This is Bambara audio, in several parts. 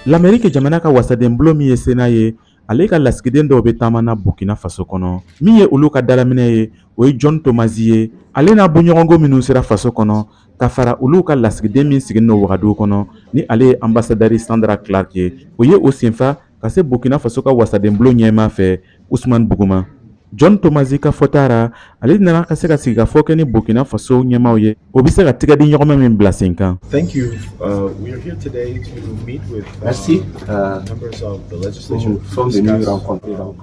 L'Amérique jamana ka wasaden bulon min ye sena ye, ale ka lasigiden dɔw bɛ taamana Burkina Faso kɔnɔ. Min ye olu ka dalaminɛ ye, o ye John Thomas ye. Ale n'a bɔɲɔgɔnko minnu sera faso kɔnɔ, ka fara olu ka lasigiden min sigilen don Wagadugu kɔnɔ, ni ale ye ambassadeur Sandra Clark ye. O ye o senfa ka se Burkina Faso ka wasaden bulon ɲɛmaa fɛ Ousmane Buguma. John Thomas ka fɔta ra, ale nana ka se ka sigi ka fɔ kɛ ni Burkina Faso ɲɛmaaw ye, o bɛ se ka tigɛ di ɲɔgɔnmɛ min bila sen kan. Thank you. We are here today to meet with members of the legislation.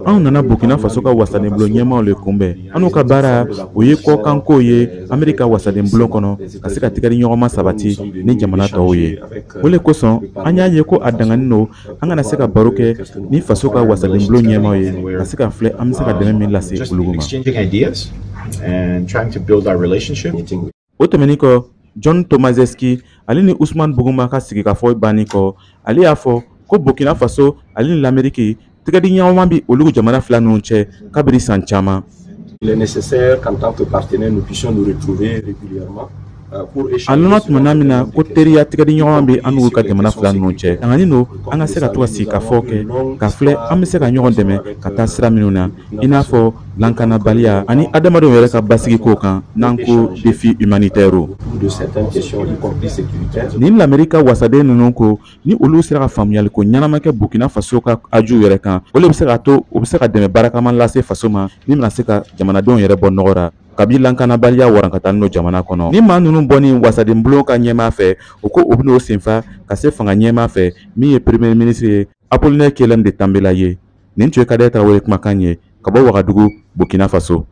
Anw nana Burkina Faso ka wasaden bulon ɲɛmaaw le kunbɛn. An'u ka baara o ye kɔkanko ye Ameriki wasaden bulon kɔnɔ ka se ka tigɛ di ɲɔgɔnma sabati ni jamana tɔw ye. O le kosɔn an y'a ye ko a danganin don an kana se ka baro kɛ ni faso ka wasaden bulon ɲɛmaaw ye ka se ka filɛ an bɛ se ka dɛmɛ min exchanging ideas and trying to build our relationship. O tɛmɛnen kɔ, John Thomaseski ale ni Ousmane Buguma ka sigi ka fɔ bannen kɔ, ale y'a fɔ ko Burkina Faso ale ni l'Amérique tigɛdi ɲɔgɔnma bi olu jamana fila ninnu cɛ kabiri san caman. Il est nécessaire qu'en tant que partenaire nous puissions nous retrouver régulièrement. A nana tuma min na ko teriya tigɛdi ɲɔgɔn bɛ an n'u ka jamana fila ninnu cɛ. Danganin don an ka se ka to ka sigi ka fɔ kɛ ka filɛ an bɛ se ka ɲɔgɔn dɛmɛ ka taa sira minnu na i n'a fɔ lankanabaliya ani adamadenw yɛrɛ ka basigi ko kan n'an ko défi humanitaire. Ni l'Amérique ka wasaden ninnu ko ni olu sera ka faamuyali ko ɲɛnama kɛ Burkina Faso ka aju yɛrɛ kan, o le bɛ se ka to o bɛ se ka dɛmɛ barakaman lase faso ma min bɛna se ka jamanadenw yɛrɛ bɔ nɔgɔ ra. Kabi lankanabaliya warankata n'o jamana kɔnɔ. Ni maa ninnu bɔ ni wasaden bulon ka ɲɛmaa fɛ, o ko o bɛn'o senfa ka se fanga ɲɛmaa fɛ min ye premier ministre ye Apollinaire Kyelem de Tambela ye. Nin tun ye Kadɛrɛ Tarawele kumakan ye ka bɔ Wagadugu, Burkina Faso.